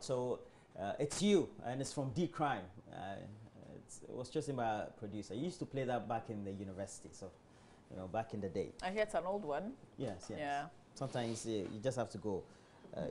well. So it's you, and it's from D Crime. It was chosen by a producer. I used to play that back in the university, so back in the day. I hear it's an old one. Yes, yes. Yeah. Sometimes you just have to go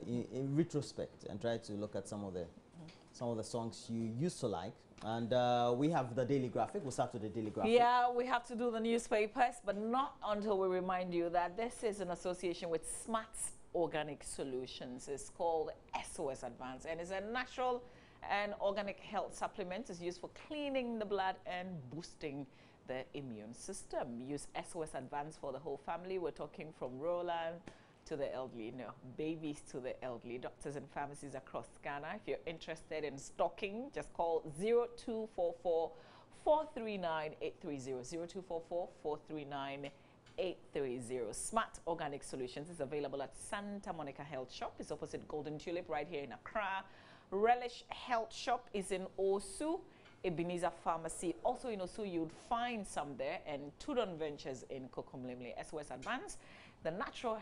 in retrospect and try to look at some of the songs you used to like. And we have the daily graphic. We'll start with the daily graphic. Yeah, we have to do the newspapers, but not until we remind you that this is an association with Smart Organic Solutions. It's called SOS Advance, and it's a natural and organic health supplement. It's used for cleaning the blood and boosting the immune system. Use SOS Advance for the whole family. We're talking from Roland to the elderly, babies to the elderly. Doctors and pharmacies across Ghana. If you're interested in stocking, just call 0244 439 830. 0244 439 830. Smart Organic Solutions is available at Santa Monica Health Shop. It's opposite Golden Tulip right here in Accra. Relish Health Shop is in Osu. Ebenezer Pharmacy, also in Osu, you'd find some there, and Tudon Ventures in Kokomlemle. SOS Advance, the natural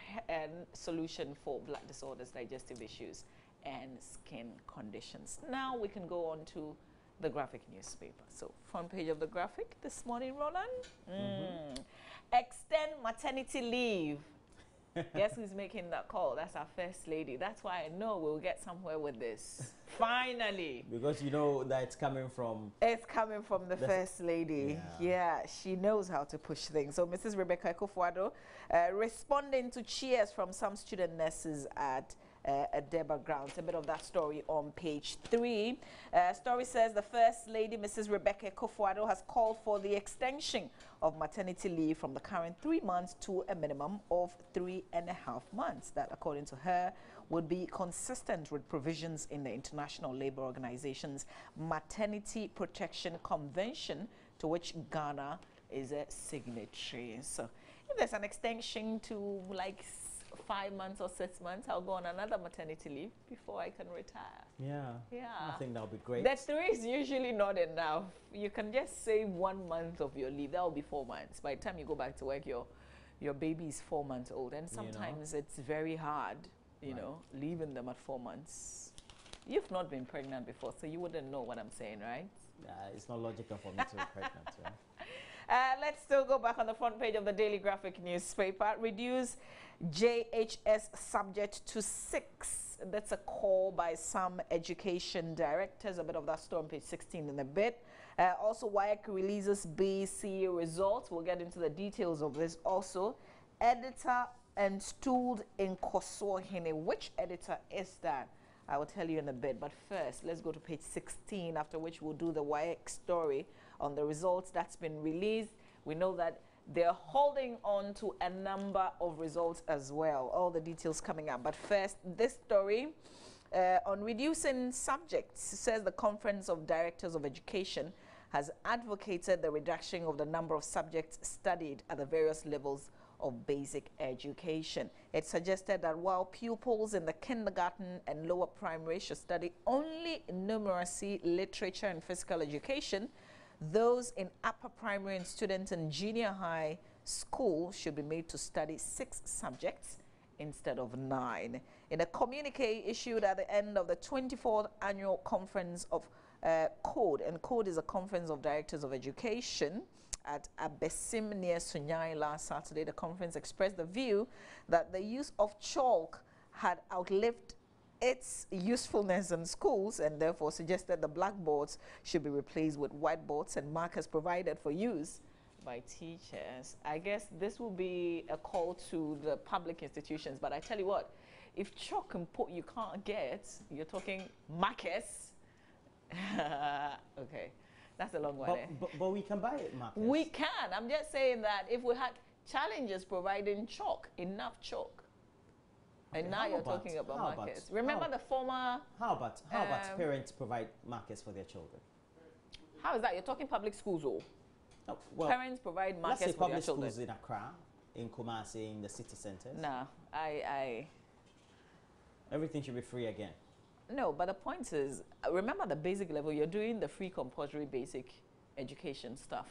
solution for blood disorders, digestive issues, and skin conditions. Now we can go on to the graphic newspaper. So front page of the graphic this morning, Roland. Extend maternity leave. Guess who's making that call? That's our first lady. That's why I know we'll get somewhere with this. Finally. Because you know that it's coming from... It's coming from the first lady. Yeah, she knows how to push things. So Mrs. Rebecca Ekofuado responding to cheers from some student nurses at Deba Grounds. A bit of that story on page 3. Story says the First Lady, Mrs. Rebecca Ekofuado, has called for the extension of maternity leave from the current 3 months to a minimum of 3.5 months. That, according to her, would be consistent with provisions in the International Labour Organization's Maternity Protection Convention, to which Ghana is a signatory. So if there's an extension to like 5 months or 6 months, I'll go on another maternity leave before I can retire. Yeah. I think that'll be great. That 3 is usually not enough. You can just save 1 month of your leave. That will be 4 months. By the time you go back to work, your baby is 4 months old, and sometimes it's very hard, leaving them at 4 months. You've not been pregnant before, so you wouldn't know what I'm saying, right? It's not logical for me to be pregnant, right? Let's still go back on the front page of the Daily Graphic newspaper. Reduce JHS subject to 6. That's a call by some education directors. A bit of that story on page 16 in a bit. Also, WAEC releases BC results. We'll get into the details of this also. Editor installed in Kosohene. Which editor is that? I will tell you in a bit. But first, let's go to page 16, after which we'll do the WAEC story on the results that's been released. We know that they're holding on to a number of results as well. All the details coming up. But first, this story on reducing subjects says the Conference of Directors of Education has advocated the reduction of the number of subjects studied at the various levels of basic education. It suggested that while pupils in the kindergarten and lower primary should study only numeracy, literature, and physical education, those in upper primary and students in junior high school should be made to study 6 subjects instead of 9. In a communique issued at the end of the 24th annual conference of CODE, and CODE is a conference of directors of education at Abesim near Sunyai last Saturday, the conference expressed the view that the use of chalk had outlived its usefulness in schools, and therefore suggested the blackboards should be replaced with whiteboards and markers provided for use by teachers. I guess this will be a call to the public institutions, but I tell you what, if chalk and put you can't get, you're talking markers. Okay, that's a long one. But we can buy it, markers. We can. I'm just saying that if we had challenges providing chalk, enough chalk. Okay, and now you're talking about markers. Remember the former... How about parents provide markers for their children? How is that? You're talking public schools, or? No, well, parents provide markers for their children. Let's say public schools in Accra, in Kumasi, in the city centers. No, Everything should be free again. No, but the point is, remember the basic level, you're doing the free compulsory basic education stuff.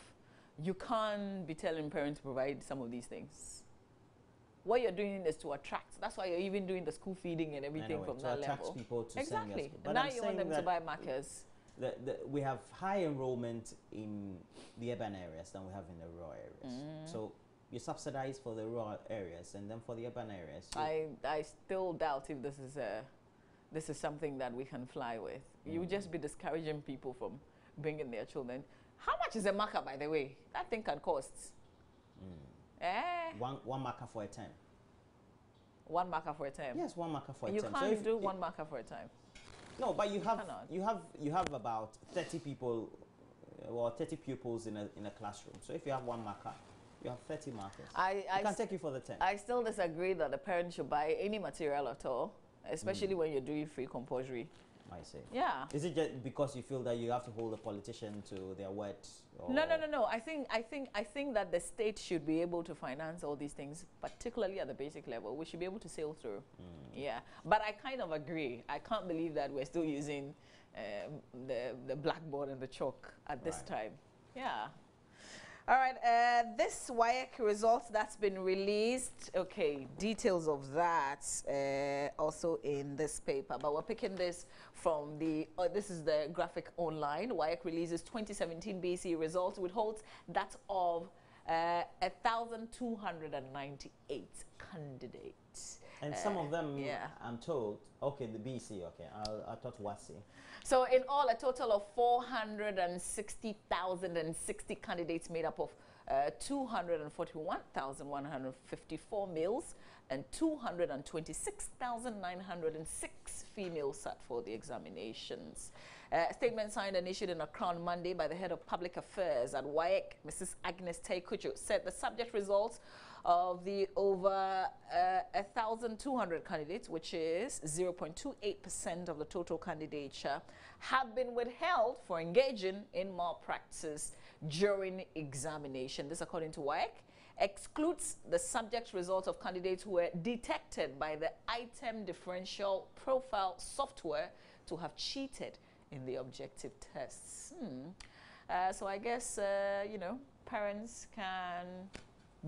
You can't be telling parents to provide some of these things. what you're doing is to attract. That's why you're even doing the school feeding and everything from that level. People to exactly. But now you want them to buy markers. We have high enrollment in the urban areas than we have in the rural areas. So you subsidize for the rural areas, and then for the urban areas. I still doubt if this is something that we can fly with. You would just be discouraging people from bringing their children. How much is a marker, by the way? That thing can cost. One marker for a term. One marker for a term. Yes, one marker for a term. You can't do one marker for a time. No, but you have about 30 people, or 30 pupils in a classroom. So if you have one marker, you have 30 markers. I can take you for the 10. I still disagree that the parents should buy any material at all, especially when you're doing free compulsory. I see. Yeah. Is it just because you feel that you have to hold a politician to their word? No. I think that the state should be able to finance all these things, particularly at the basic level. We should be able to sail through. Yeah. But I kind of agree. I can't believe that we're still using the blackboard and the chalk at this time. Yeah. All right, this WAEC results that's been released, okay, details of that also in this paper, but we're picking this from the, this is the graphic online. WAEC releases 2017 BC results with holds that of 1,298 candidates. And some of them, I'm told, okay, the BC, okay, I thought WASI. So in all, a total of 460,060 candidates made up of 241,154 males and 226,906 females sat for the examinations. A statement signed and issued in Accra on Monday by the head of public affairs at WAEC, Mrs. Agnes Teikuchu, said the subject results of the over 1,200 candidates, which is 0.28% of the total candidature, have been withheld for engaging in malpractice during examination. This, according to WAEC, excludes the subject results of candidates who were detected by the item differential profile software to have cheated in the objective tests. So I guess, you know, parents can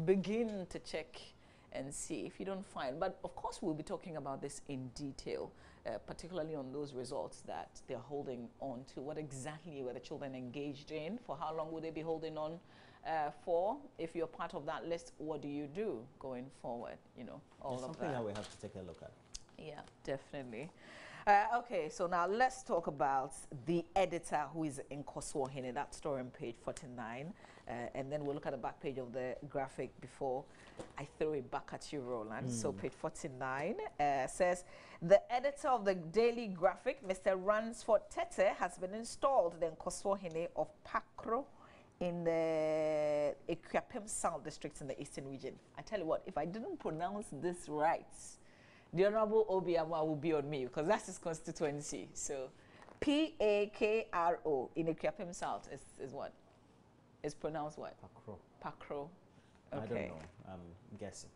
begin to check and see if you don't find. But of course, we'll be talking about this in detail, particularly on those results that they're holding on to. What exactly were the children engaged in? For how long will they be holding on for? If you're part of that list, what do you do going forward? You know, all of that. Something that we have to take a look at. Yeah, definitely. Okay, so now let's talk about the editor who is in Koswohene. That story on page 49. And then we'll look at the back page of the graphic before I throw it back at you, Roland. So page 49 says, the editor of the Daily Graphic, Mr. Ransford Tete, has been installed in Koswohene of Pakro in the Equiapem South district in the Eastern region. I tell you what, if I didn't pronounce this right, the Honorable Obiama will be on me because that's his constituency. So Pakro in Equiapem South is what? Is pronounced what? Pakro. Pakro. Okay. I don't know. I'm guessing.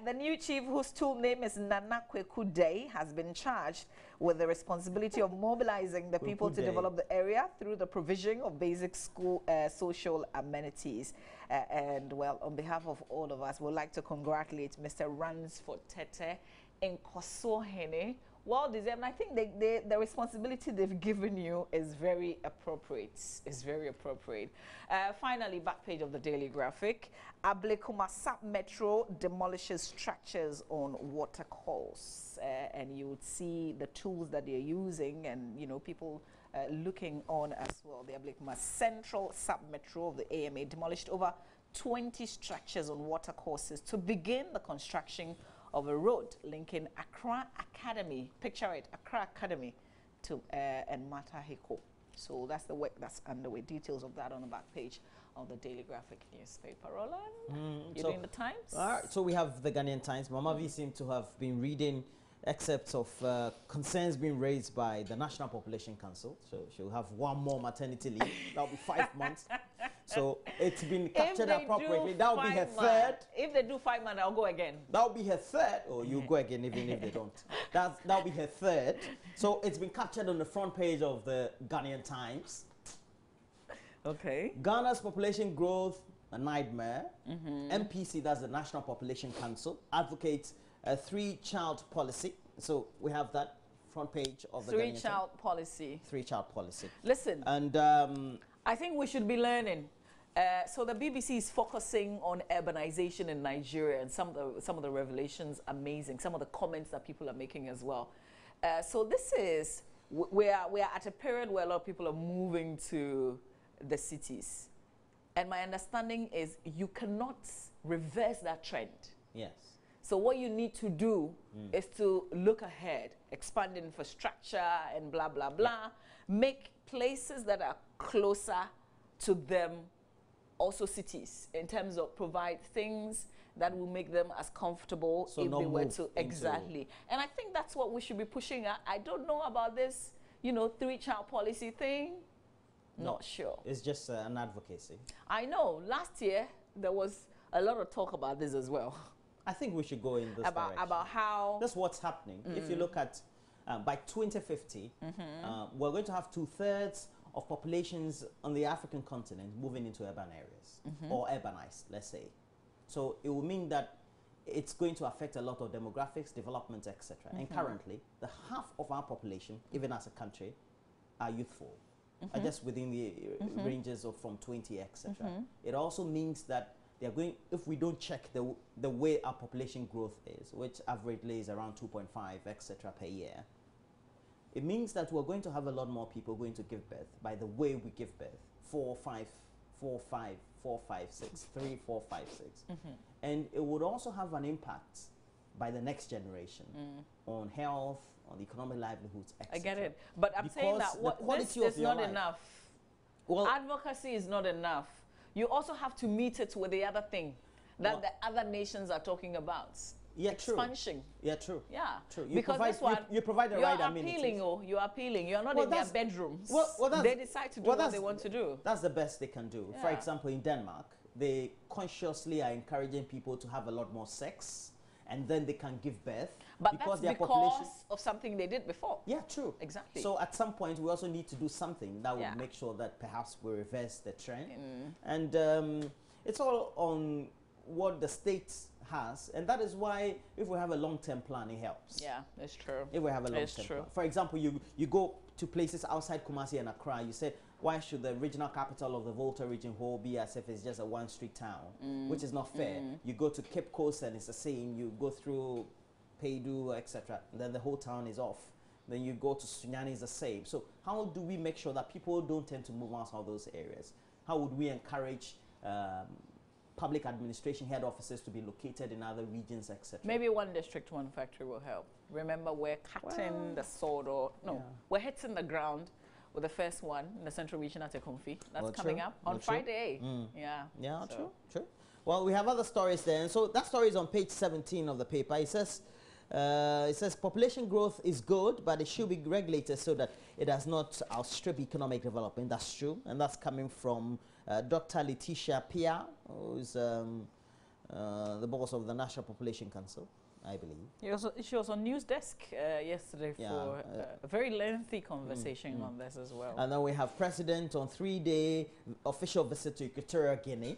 The new chief, whose tool name is Nana Kwekudei, has been charged with the responsibility of mobilizing the people to develop the area through the provision of basic school social amenities. And well, on behalf of all of us, we'd like to congratulate Mr. Ransford Tete in Koswohene. Well deserved. I think the responsibility they've given you is very appropriate. It's very appropriate. Finally, back page of the Daily Graphic. Ablekuma Sub Metro demolishes structures on watercourse. And you would see the tools that they're using and, you know, people looking on as well. The Ablekuma Central Sub Metro of the AMA demolished over 20 structures on watercourses to begin the construction of a road linking Accra Academy, picture it, Accra Academy to and Mataheko. So that's the work that's underway. Details of that on the back page of the Daily Graphic newspaper. Roland, you're doing the Times? All right, so we have the Ghanaian Times. Mama V seemed to have been reading excerpts of concerns being raised by the National Population Council. So she'll have one more maternity leave. That'll be 5 months. So it's been captured appropriately. That'll be her third. If they do 5 months, I'll go again. That'll be her third. Or you go again even if they don't. That'll be her third. So it's been captured on the front page of the Ghanaian Times. Okay. Ghana's population growth a nightmare. MPC, that's the National Population Council, advocates a 3-child policy. So we have that front page of the Three-child policy. 3-child policy. Listen, And I think we should be learning. So the BBC is focusing on urbanization in Nigeria, and some of the revelations amazing. Some of the comments that people are making as well. So this is we are at a period where a lot of people are moving to the cities, and my understanding is you cannot reverse that trend. yes. So what you need to do is to look ahead, expand infrastructure and blah, blah, blah. Make places that are closer to them also cities in terms of provide things that will make them as comfortable So if not they were move to. into- Exactly. And I think that's what we should be pushing at. I don't know about this, 3-child policy thing. Not sure. It's just an advocacy. I know last year there was a lot of talk about this as well. I think we should go in this about direction. how That's what's happening. If you look at by 2050, we're going to have 2/3 of populations on the African continent moving into urban areas or urbanized, let's say. So it will mean that it's going to affect a lot of demographics, development, etc. And currently, the half of our population, even as a country, are youthful, are just within the ranges of from 20, etc. It also means that they are going, if we don't check the way our population growth is, which averagely is around 2.5, etc. per year, it means that we're going to have a lot more people going to give birth by the way we give birth. 4, 5, 4, 5, 4, 5, 6, 3, 4, 5, 6. And it would also have an impact by the next generation on health, on economic livelihoods, etc. I get it, but I'm saying Because that the quality this of is your not life- enough. Well, Advocacy is not enough. You also have to meet it with the other thing that Well- the other nations are talking about. yeah, true. Expansion. Yeah, true. Yeah. True. You Because provide, this one, you provide the you're right appealing, amenities. you're appealing. You're not Well, in their that's- bedrooms. well, that's- they decide to do well, what that's- they want to do. That's the best they can do. For Yeah. example, in Denmark, they consciously are encouraging people to have a lot more sex, and then they can give birth But because that's their because population. of something they did before. Yeah, true. Exactly. So at some point, we also need to do something that will Yeah. make sure that perhaps we reverse the trend. And it's all on what the state has, and that is why if we have a long-term plan, it helps. Yeah, it's true. If we have a It's long-term true. plan. For example, you go to places outside Kumasi and Accra, you said, why should the regional capital of the Volta region whole be as if it's just a one-street town, which is not fair. You go to Cape Coast and it's the same. You go through Paidu, etc. Then the whole town is off. Then you go to Sunyani, it's the same. So how do we make sure that people don't tend to move outside those areas? How would we encourage public administration head offices to be located in other regions, etc.? Maybe one district, one factory will help. Remember, we're cutting the sword, or no, Yeah. we're hitting the ground with the first one in the central region at Ekonfi. That's Well, coming true. up on Well, true. Friday. Yeah. Yeah, So- true. Well, we have other stories there. And so that story is on page 17 of the paper. It says population growth is good, but it should be regulated so that it does not outstrip economic development. That's true. And that's coming from Dr. Letitia Pia, who is the boss of the National Population Council, I believe. She was on news desk yesterday Yeah, for a very lengthy conversation on this as well. And then we have President on 3-day official visit to Equatorial Guinea.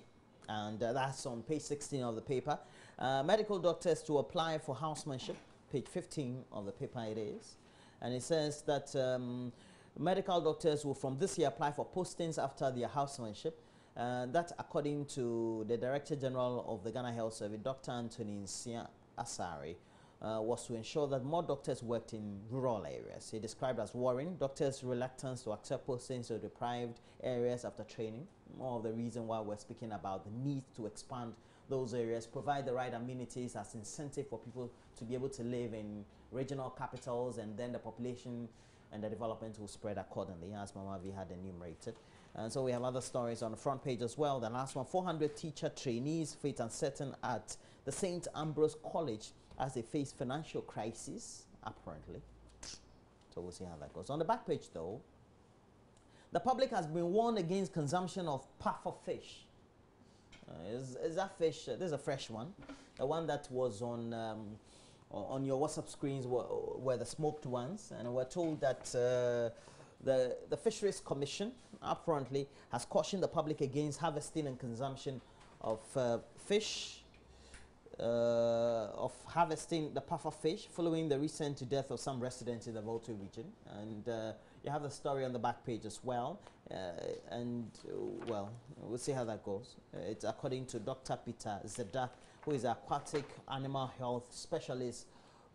And that's on page 16 of the paper. Medical doctors to apply for housemanship, page 15 of the paper it is. And it says that medical doctors will from this year apply for postings after their housemanship. That according to the Director General of the Ghana Health Service, Dr. Anthony Nsia Asari, was to ensure that more doctors worked in rural areas. He described as worrying doctors' reluctance to accept postings to deprived areas after training. More of the reason why we're speaking about the need to expand those areas, provide the right amenities as incentive for people to be able to live in regional capitals, and then the population and the development will spread accordingly, as Mama V had enumerated. And so we have other stories on the front page as well. The last one, 400 teacher trainees fate uncertain at the St. Ambrose College as they face financial crisis, apparently. So we'll see how that goes. On the back page, though, the public has been warned against consumption of puffer fish. Is that fish? This is a fresh one. The one that was on your WhatsApp screens were the smoked ones, and we're told that the Fisheries Commission apparently has cautioned the public against harvesting and consumption of fish, of harvesting the puffer fish following the recent death of some residents in the Volta region. And you have the story on the back page as well. Well, we'll see how that goes. It's according to Dr. Peter Zeda, who is aquatic animal health specialist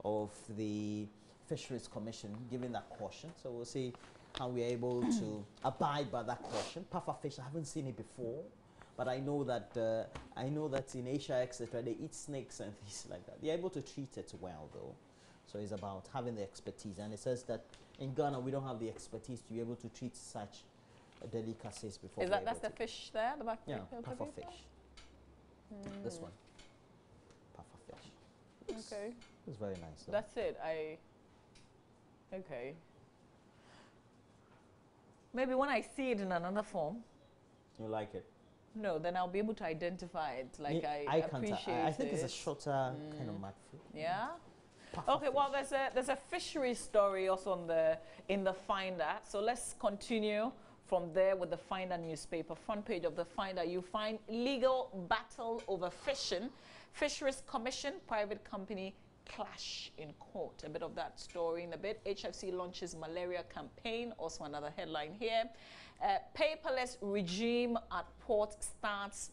of the Fisheries Commission, giving that caution. So we'll see how we're able to abide by that caution. Puffer fish, I haven't seen it before, but I know that in Asia, etc., they eat snakes and things like that. They're able to treat it well, though. So it's about having the expertise. And it says that in Ghana, we don't have the expertise to be able to treat such delicacies before. Is that's the fish there, the back? Yeah, puffer fish. This one, puffer fish. Okay. It's very nice, though. That's it. Okay. Maybe when I see it in another form. You like it? No, then I'll be able to identify it. Like I appreciate I think it's a shorter kind of mud fruit. Yeah. Puffer Okay. fish. Well, there's a fishery story also in the Finder. So let's continue from there with the Finder newspaper. Front page of the Finder, you find legal battle over fishing. Fisheries Commission, private company clash in court. A bit of that story in a bit. HFC launches malaria campaign. Also another headline here. Paperless regime at port starts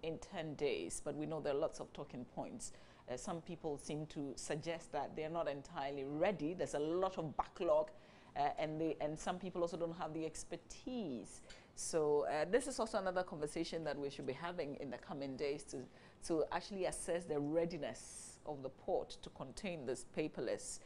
in 10 days. But we know there are lots of talking points. Some people seem to suggest that they're not entirely ready. There's a lot of backlog. And some people also don't have the expertise. So this is also another conversation that we should be having in the coming days to actually assess the readiness of the port to contain this paperless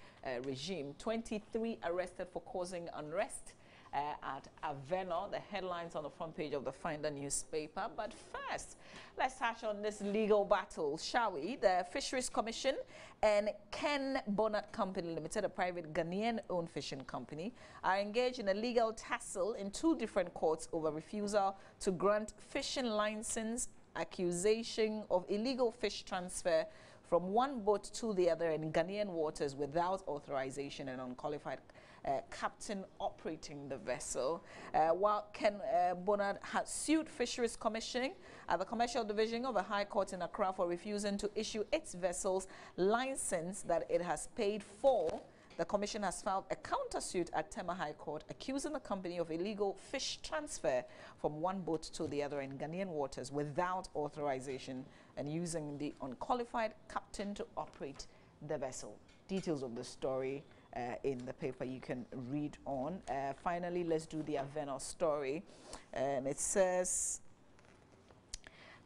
regime. 23 arrested for causing unrest at Aveno. The headlines on the front page of the Finder newspaper. But first, let's touch on this legal battle, shall we? The Fisheries Commission and Ken Bonnet Company Limited, a private Ghanaian-owned fishing company, are engaged in a legal tussle in two different courts over refusal to grant fishing license, accusation of illegal fish transfer from one boat to the other in Ghanaian waters without authorization and unqualified captain operating the vessel. While Ken Bonnet had sued Fisheries Commission at the Commercial Division of the High Court in Accra for refusing to issue its vessel's license that it has paid for, the Commission has filed a countersuit at Tema High Court accusing the company of illegal fish transfer from one boat to the other in Ghanaian waters without authorization and using the unqualified captain to operate the vessel. Details of the story in the paper you can read on. Finally, let's do the Aveno story. And it says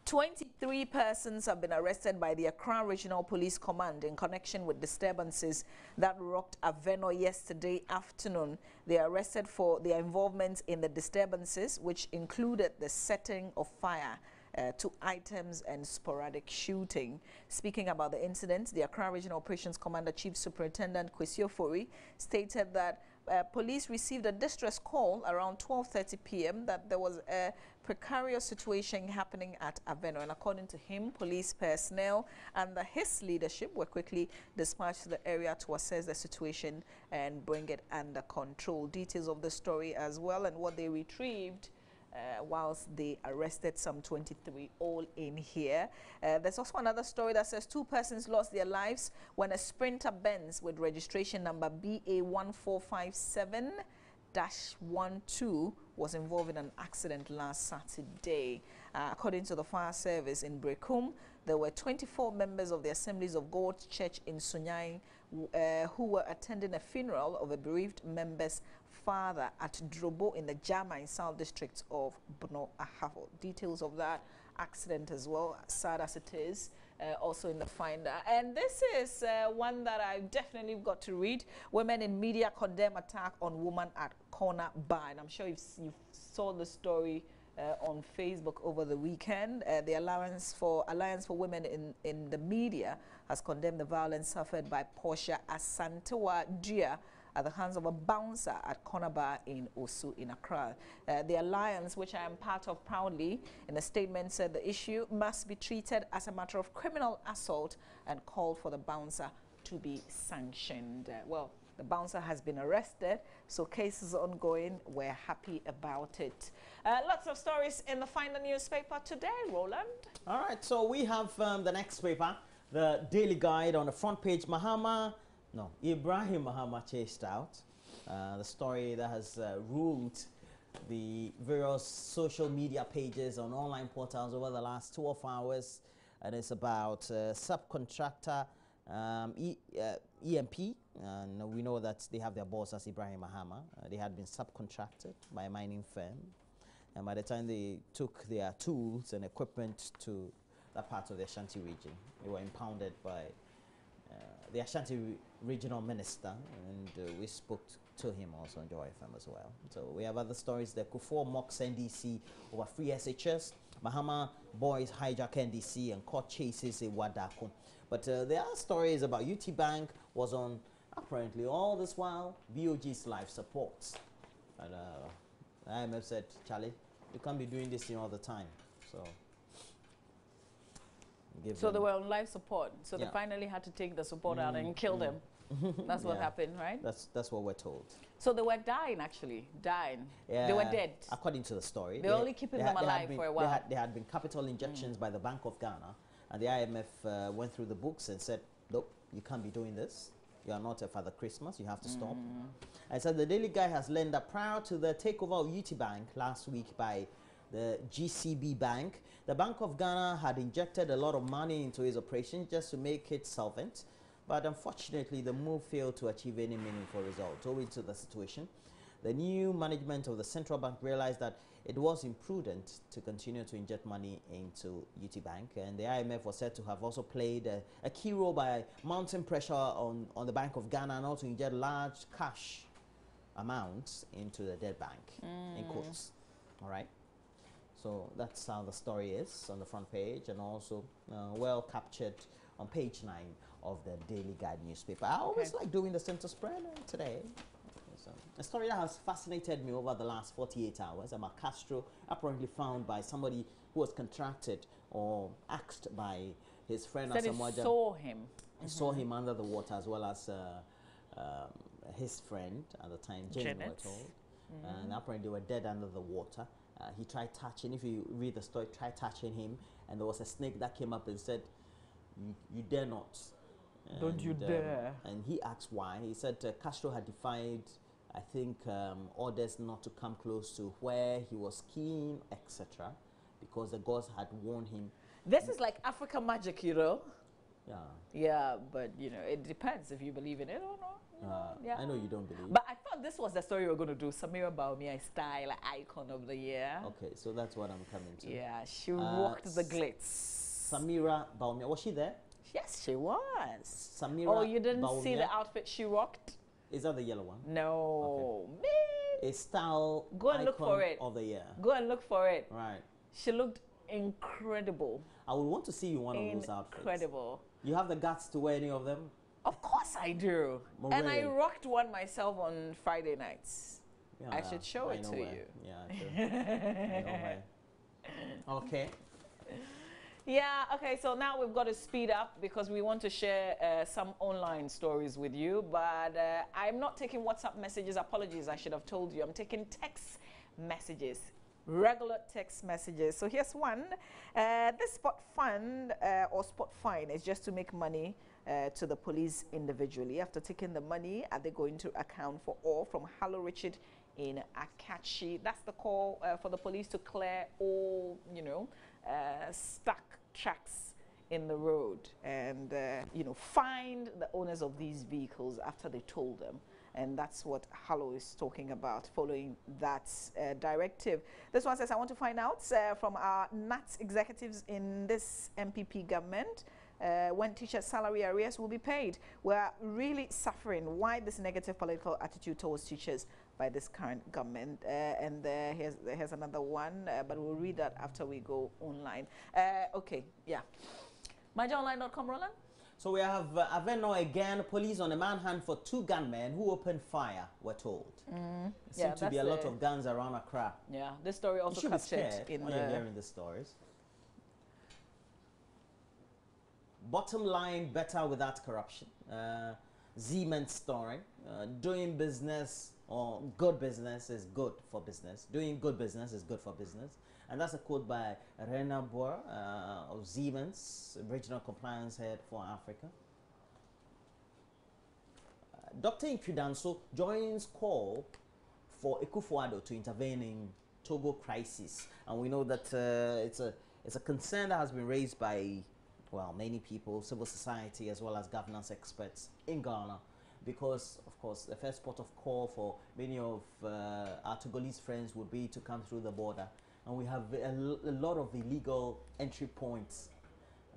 23 persons have been arrested by the Accra Regional Police Command in connection with disturbances that rocked Aveno yesterday afternoon. They are arrested for their involvement in the disturbances, which included the setting of fire to items and sporadic shooting. Speaking about the incident, the Accra Regional Operations Commander Chief Superintendent Kwesi Ofori stated that police received a distress call around 12:30 p.m. that there was a precarious situation happening at Aveno, and according to him, police personnel under his leadership were quickly dispatched to the area to assess the situation and bring it under control. Details of the story as well and what they retrieved whilst they arrested some 23 all in here. There's also another story that says 2 persons lost their lives when a Sprinter Benz with registration number BA1457-12 was involved in an accident last Saturday. According to the fire service in Brekum, there were 24 members of the Assemblies of God Church in Sunyang who were attending a funeral of a bereaved member's father at Drobo in the Jama in South District of Bono Ahafo. Details of that accident as well, sad as it is, also in the Finder. And this is one that I've definitely got to read. Women in media condemn attack on woman at corner bar. And I'm sure you saw the story on Facebook over the weekend. The Alliance for Women in the Media has condemned the violence suffered by Portia Asantewa Dia at the hands of a bouncer at Corner Bar in Osu in Accra. The Alliance, which I am part of proudly, in a statement said the issue must be treated as a matter of criminal assault and called for the bouncer to be sanctioned. Well, The bouncer has been arrested, so case is ongoing. We're happy about it. Lots of stories in the final newspaper today, Roland. All right, so we have the next paper, the Daily Guide. On the front page, Ibrahim Mahama chased out. The story that has ruled the various social media pages on online portals over the last 12 hours. And it's about subcontractor EMP. And we know that they have their boss as Ibrahim Mahama. They had been subcontracted by a mining firm. And by the time they took their tools and equipment to that part of the Ashanti region, they were impounded by the Ashanti regional minister, and we spoke to him also on Joy FM as well. So we have other stories. The Kufuor mocks NDC over free SHS. Mahama boys hijack NDC and court chases in Wadako. But there are stories about UT Bank was on, apparently all this while, BOG's life support. And IMF said, Charlie, you can't be doing this thing all the time. So they were on life support. So they finally had to take the support out and kill them. That's what happened, right? That's what we're told. So they were dying, actually. Dying. Yeah, they were dead. According to the story. They're only keeping them alive for a while. There had been capital injections by the Bank of Ghana. And the IMF went through the books and said, nope, you can't be doing this. You are not a Father Christmas. You have to stop. And so the Daily Guide has learned that prior to the takeover of UT Bank last week by the GCB Bank, the Bank of Ghana had injected a lot of money into its operation just to make it solvent. But unfortunately, the move failed to achieve any meaningful result. Owing to the situation, the new management of the central bank realized that it was imprudent to continue to inject money into UT Bank. And the IMF was said to have also played a key role by mounting pressure on the Bank of Ghana and also inject large cash amounts into the dead bank, in quotes. All right. So that's how the story is on the front page, and also well captured on page 9 of the Daily Guide newspaper. I always like doing the center spread today. So, a story that has fascinated me over the last 48 hours about Castro, apparently found by somebody who was contracted or asked by his friend Asamoah. Saw him. Saw him under the water, as well as his friend at the time, Jane, we were told. And apparently they were dead under the water. He tried touching, if you read the story, tried touching him, and there was a snake that came up and said, you dare not. Don't you dare. And he asked why. He said Castro had defied, I think, orders not to come close to where he was skiing, etc., because the gods had warned him. This is like Africa magic, you know? Yeah. Yeah, but, you know, it depends if you believe in it or not. Yeah. I know you don't believe. But I thought this was the story we were going to do. Samira Baumia style icon of the year. Okay, so that's what I'm coming to. Yeah, she rocked the glitz. Samira Baumia, was she there? Yes, she was. Samira Oh, you didn't Baumia. see the outfit she rocked? Is that the yellow one? No. Okay. Man. A style Go and icon look for it. of the year. Go and look for it. Right. She looked incredible. I would want to see you in one of those outfits. Incredible. You have the guts to wear any of them? Of course I do. Oh, and really? I rocked one myself on Friday nights. Yeah, I should show it to where. you. Yeah, sure. I know where. Okay. Yeah, okay, so now we've got to speed up because we want to share some online stories with you. But I'm not taking WhatsApp messages. Apologies, I should have told you. I'm taking text messages. Regular text messages. So here's one. This spot fund or spot fine is just to make money to the police individually. After taking the money, are they going to account for all? From Hallo Richard in Akachi. That's the call for the police to clear all, you know, stuck tracks in the road and, you know, find the owners of these vehicles after they told them. And that's what Hallo is talking about, following that directive. This one says, I want to find out from our NATS executives in this MPP government when teachers' salary arrears will be paid. We're really suffering. Why this negative political attitude towards teachers by this current government? And here's another one, but we'll read that after we go online. Okay, yeah. MyJoyOnline.com, Roland? So we have Aveno again, police on a manhunt for 2 gunmen who opened fire, we're told. There seem to be a lot of guns around Accra. Yeah, this story also captured in when you're hearing the stories. Bottom line, better without corruption. Siemens story. Doing business or good business is good for business. Doing good business is good for business. And that's a quote by Rena Boer of Siemens, Regional Compliance Head for Africa. Dr. Inkudanso joins call for Akufo-Addo to intervene in Togo crisis. And we know that it's a concern that has been raised by, well, many people, civil society, as well as governance experts in Ghana, because, of course, the first port of call for many of our Togolese friends would be to come through the border. And we have a lot of illegal entry points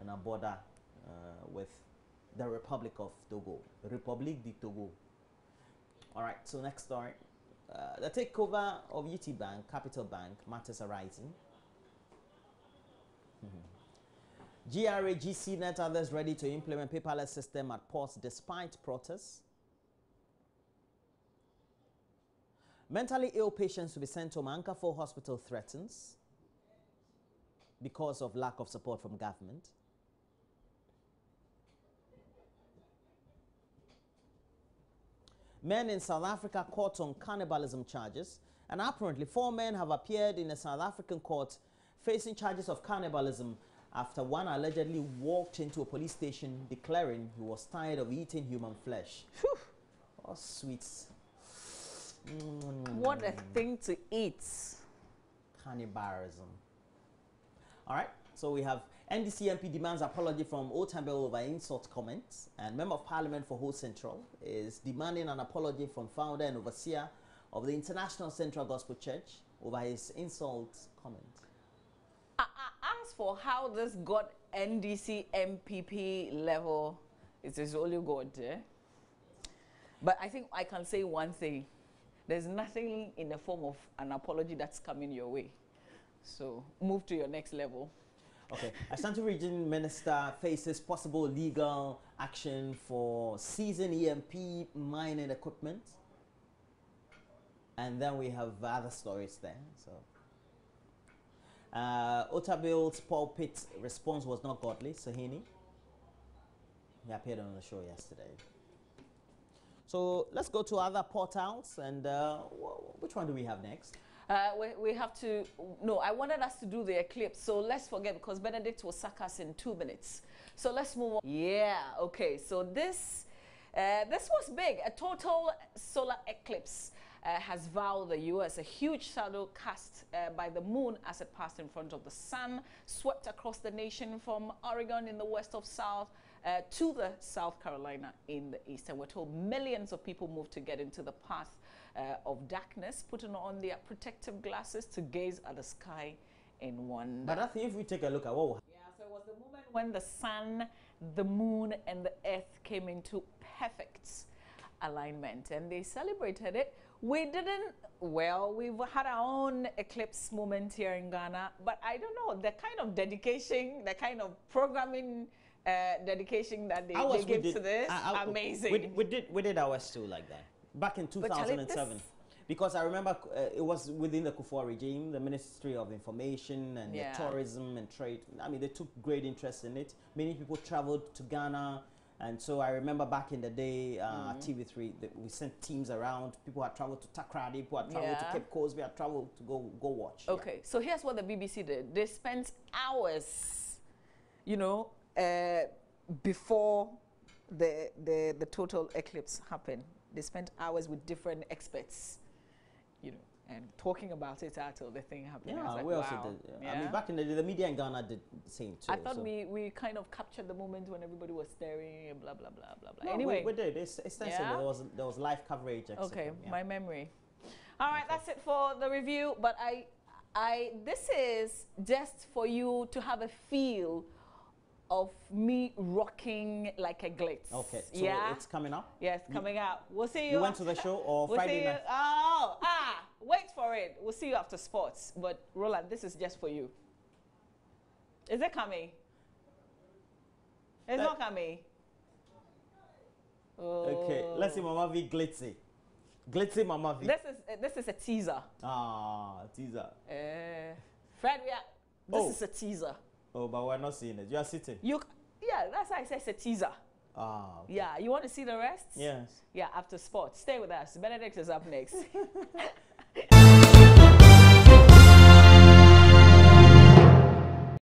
on our border with the Republic of Togo, République du Togo. All right, so next story. The takeover of UT Bank, Capital Bank, matters arising. GRA, GCNet, others ready to implement paperless system at ports despite protests. Mentally ill patients to be sent to Mankafo Hospital threatens because of lack of support from government. Men in South Africa caught on cannibalism charges, and apparently 4 men have appeared in a South African court facing charges of cannibalism after one allegedly walked into a police station declaring he was tired of eating human flesh. Whew. Oh, sweets. What a thing to eat. Cannibalism. All right, so we have NDC MP demands apology from Otabel over insult comments, and Member of Parliament for Ho Central is demanding an apology from founder and overseer of the International Central Gospel Church over his insult comment. As for how this got NDC MPP level, it is only God. Eh? But I think I can say one thing. There's nothing in the form of an apology that's coming your way. So move to your next level. Okay, Ashanti Region Minister faces possible legal action for seizing EMP mining equipment. And then we have other stories there. So, Otabel's pulpit response was not godly. Sahini, he appeared on the show yesterday. So let's go to other portals, and which one do we have next? We have to, no, I wanted us to do the eclipse, so let's forget because Benedict will sack us in 2 minutes. So let's move on. Yeah, okay, so this was big. A total solar eclipse has vowed the U.S. A huge shadow cast by the moon as it passed in front of the sun, swept across the nation from Oregon in the west of South to the South Carolina in the east. And we're told millions of people moved to get into the path of darkness, putting on their protective glasses to gaze at the sky in wonder. But I think if we take a look at what... Yeah, so it was the moment when the sun, the moon, and the earth came into perfect alignment, and they celebrated it. We didn't, well, we've had our own eclipse moment here in Ghana, but I don't know, the kind of dedication, the kind of programming dedication that they give to this, amazing. We did ours too like that. Back in 2007, because I remember it was within the Kufuor regime, the Ministry of Information and Tourism and Trade. I mean, they took great interest in it. Many people traveled to Ghana, and so I remember back in the day, TV3, we sent teams around. People had traveled to Takrady, people had traveled to Cape Coast, we had traveled to go watch. Okay, so here's what the BBC did. They spent hours, you know, before the total eclipse happened. They spent hours with different experts, you know, and talking about it until the thing happened. Yeah, like, we also did. Yeah. I mean, back in the day, the media in Ghana did the same too. I thought we kind of captured the moment when everybody was staring and blah, blah, blah, blah, blah. No, anyway. We did. It's extensively. There was live coverage. Okay, my memory. All right, that's it for the review. But this is just for you to have a feel of me rocking like a glitz. Okay, so it's coming up? Yes, coming up. We'll see you. You went to the show or Friday night? Wait for it. We'll see you after sports. But Roland, this is just for you. Is it coming? It's not coming. Oh. Okay, let's see Mama V glitzy. Glitzy Mama V. This is a teaser. Teaser. Fred, this is a teaser. Oh, but we're not seeing it. You are sitting. Yeah, that's why I say it's a teaser. Ah, okay. Yeah, you want to see the rest? Yes. Yeah, after sports. Stay with us. Benedict is up next.